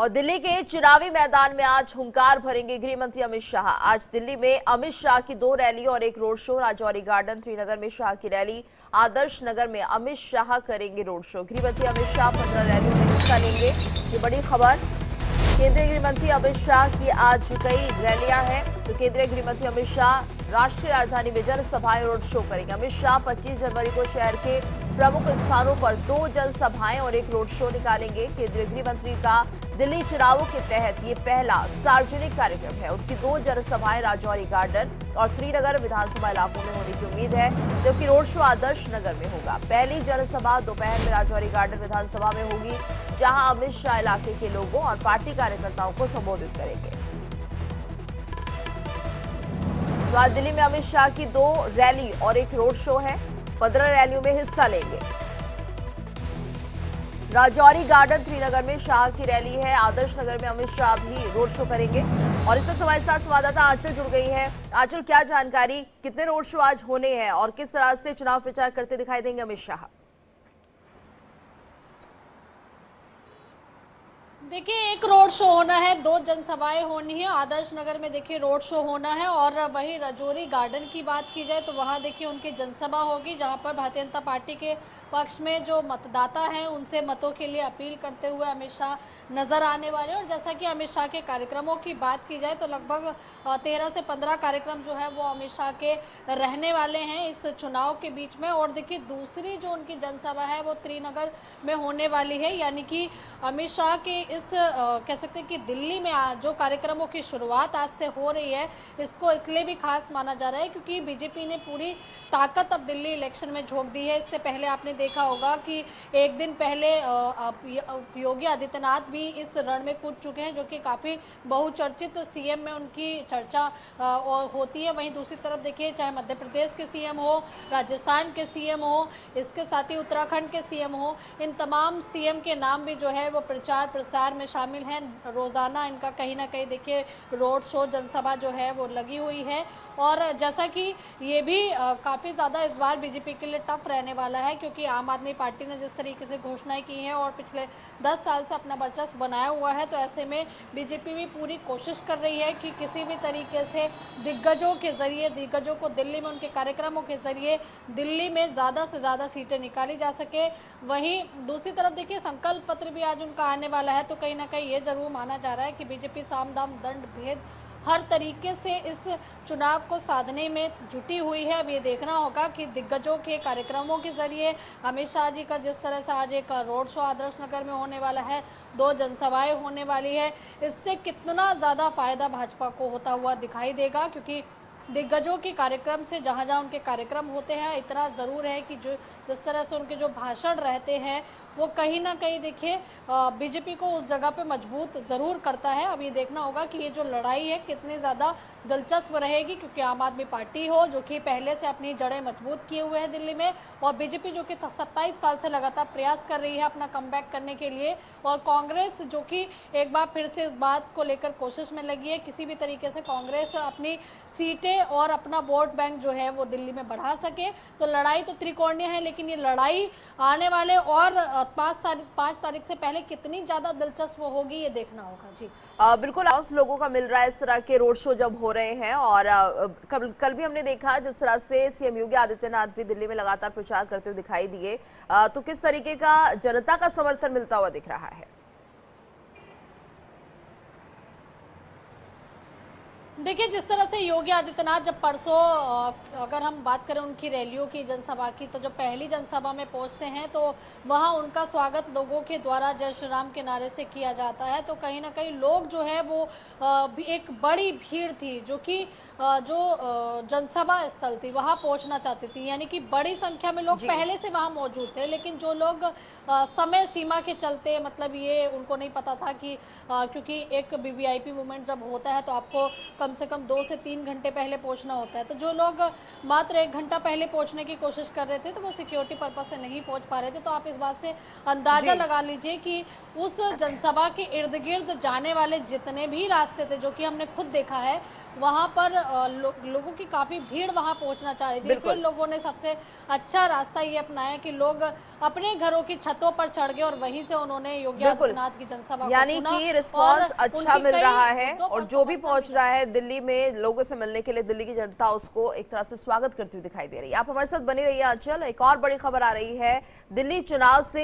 और दिल्ली के चुनावी मैदान में आज हुंकार भरेंगे गृह मंत्री अमित शाह। आज दिल्ली में अमित शाह की 2 रैली और एक road show. Rajouri garden, Srinagar में शाह की रैली, आदर्श नगर में अमित शाह करेंगे रोड शो। गृह मंत्री अमित शाह 15 रैलियों में हिस्सा लेंगे। ये बड़ी खबर। केंद्रीय गृह मंत्री अमित शाह की आज कई रैलियां हैं। तो केंद्रीय गृह मंत्री अमित शाह राष्ट्रीय राजधानी में जनसभाएं रोड शो करेंगे। अमित शाह 25 जनवरी को शहर के प्रमुख स्थानों पर 2 जनसभाएं और एक रोड शो निकालेंगे। केंद्रीय गृह मंत्री का दिल्ली चुनावों के तहत ये पहला सार्वजनिक कार्यक्रम है। उनकी 2 जनसभाएं राजौरी गार्डन और श्रीनगर विधानसभा इलाकों में होने की उम्मीद है, जबकि रोड शो आदर्श नगर में होगा। पहली जनसभा दोपहर में राजौरी गार्डन विधानसभा में होगी, जहां अमित शाह इलाके के लोगों और पार्टी कार्यकर्ताओं को संबोधित करेंगे। तो आज दिल्ली में अमित शाह की 2 रैली और एक रोड शो है। 15 रैलियों में हिस्सा लेंगे। राजौरी गार्डन, श्रीनगर में शाह की रैली है। आदर्श नगर में अमित शाह भी रोड शो करेंगे। और इस वक्त हमारे साथ संवाददाता आंचल जुड़ गई है। आंचल, क्या जानकारी, कितने रोड शो आज होने हैं और किस तरह से चुनाव प्रचार करते दिखाई देंगे अमित शाह? देखिए, एक रोड शो होना है, 2 जनसभाएं होनी है। आदर्श नगर में देखिए रोड शो होना है और वहीं राजौरी गार्डन की बात की जाए तो वहां देखिए उनकी जनसभा होगी, जहां पर भारतीय जनता पार्टी के पक्ष में जो मतदाता हैं उनसे मतों के लिए अपील करते हुए अमित शाह नजर आने वाले। और जैसा कि अमित शाह के कार्यक्रमों की बात की जाए तो लगभग 13 से 15 कार्यक्रम जो है वो अमित शाह के रहने वाले हैं इस चुनाव के बीच में। और देखिए, दूसरी जो उनकी जनसभा है वो श्रीनगर में होने वाली है। यानी कि अमित शाह के इस कह सकते हैं कि दिल्ली में जो कार्यक्रमों की शुरुआत आज से हो रही है, इसको इसलिए भी खास माना जा रहा है क्योंकि बीजेपी ने पूरी ताकत अब दिल्ली इलेक्शन में झोंक दी है। इससे पहले आपने देखा होगा कि एक दिन पहले योगी आदित्यनाथ भी इस रण में कूद चुके हैं, जो कि काफ़ी बहुचर्चित सीएम में उनकी चर्चा होती है। वहीं दूसरी तरफ देखिए, चाहे मध्य प्रदेश के सीएम हो, राजस्थान के सीएम हो, इसके साथ ही उत्तराखंड के सीएम हो, इन तमाम सीएम के नाम भी जो है वो प्रचार प्रसार में शामिल हैं। रोज़ाना इनका कहीं ना कहीं देखिए रोड शो, जनसभा जो है वो लगी हुई है। और जैसा कि ये भी काफ़ी ज़्यादा इस बार बीजेपी के लिए टफ रहने वाला है, क्योंकि आम आदमी पार्टी ने जिस तरीके से घोषणाएं की हैं और पिछले 10 साल से अपना वर्चस्व बनाया हुआ है, तो ऐसे में बीजेपी भी पूरी कोशिश कर रही है कि किसी भी तरीके से दिग्गजों के ज़रिए, दिग्गजों को दिल्ली में उनके कार्यक्रमों के ज़रिए दिल्ली में ज़्यादा से ज़्यादा सीटें निकाली जा सके। वहीं दूसरी तरफ देखिए, संकल्प पत्र भी आज उनका आने वाला है, तो कहीं ना कहीं ये ज़रूर माना जा रहा है कि बीजेपी साम दाम दंड भेद हर तरीके से इस चुनाव को साधने में जुटी हुई है। अब ये देखना होगा कि दिग्गजों के कार्यक्रमों के जरिए अमित शाह जी का जिस तरह से आज एक रोड शो आदर्श नगर में होने वाला है, 2 जनसभाएं होने वाली है, इससे कितना ज़्यादा फायदा भाजपा को होता हुआ दिखाई देगा। क्योंकि दिग्गजों के कार्यक्रम से जहाँ जहाँ उनके कार्यक्रम होते हैं, इतना ज़रूर है कि जो जिस तरह से उनके जो भाषण रहते हैं वो कहीं ना कहीं देखिए बीजेपी को उस जगह पे मजबूत ज़रूर करता है। अब ये देखना होगा कि ये जो लड़ाई है कितनी ज़्यादा दिलचस्प रहेगी, क्योंकि आम आदमी पार्टी हो जो कि पहले से अपनी जड़ें मजबूत किए हुए है दिल्ली में, और बीजेपी जो कि 27 साल से लगातार प्रयास कर रही है अपना कमबैक करने के लिए, और कांग्रेस जो कि एक बार फिर से इस बात को लेकर कोशिश में लगी है किसी भी तरीके से कांग्रेस अपनी सीटें और अपना वोट बैंक जो है वो दिल्ली में बढ़ा सके। तो लड़ाई तो त्रिकोणीय है, लेकिन ये लड़ाई आने वाले और 5 तारीख से पहले कितनी ज़्यादा दिलचस्प होगी ये देखना होगा। जी बिल्कुल, लोगों का मिल रहा है इस तरह के रोड शो जब हो रहे हैं। और कल भी हमने देखा जिस तरह से सीएम योगी आदित्यनाथ भी दिल्ली में लगातार प्रचार करते हुए दिखाई दिए। तो किस तरीके का जनता का समर्थन मिलता हुआ दिख रहा है? देखिए, जिस तरह से योगी आदित्यनाथ जब परसों अगर हम बात करें उनकी रैलियों की, जनसभा की, तो जब पहली जनसभा में पहुंचते हैं तो वहां उनका स्वागत लोगों के द्वारा जय श्री राम के नारे से किया जाता है। तो कहीं ना कहीं लोग जो है वो एक बड़ी भीड़ थी जो कि जो जनसभा स्थल थी वहां पहुंचना चाहती थी, यानी कि बड़ी संख्या में लोग पहले से वहां मौजूद थे। लेकिन जो लोग समय सीमा के चलते, मतलब ये उनको नहीं पता था कि क्योंकि एक वीवीआईपी मूवमेंट जब होता है तो आपको कम से कम 2 से 3 घंटे पहले पहुंचना होता है। तो जो लोग मात्र 1 घंटा पहले पहुंचने की कोशिश कर रहे थे तो वो सिक्योरिटी पर्पज से नहीं पहुंच पा रहे थे। तो आप इस बात से अंदाजा लगा लीजिए कि उस जनसभा के इर्द गिर्द जाने वाले जितने भी रास्ते थे, जो कि हमने खुद देखा है, वहां पर लोगों की काफी भीड़ वहां पहुंचना चाह रही थी। फिर लोगों ने सबसे अच्छा रास्ता ये अपनाया कि लोग अपने घरों की छतों पर चढ़ गए और वहीं से उन्होंने योगी आदित्यनाथ की जनसभा यानी कि रिस्पांस अच्छा मिल रहा है और जो भी पहुंच रहा है दिल्ली में लोगों से मिलने के लिए, दिल्ली की जनता उसको एक तरह से स्वागत करती हुई दिखाई दे रही है। आप हमारे साथ बने रहिए। अंचल, एक और बड़ी खबर आ रही है दिल्ली चुनाव से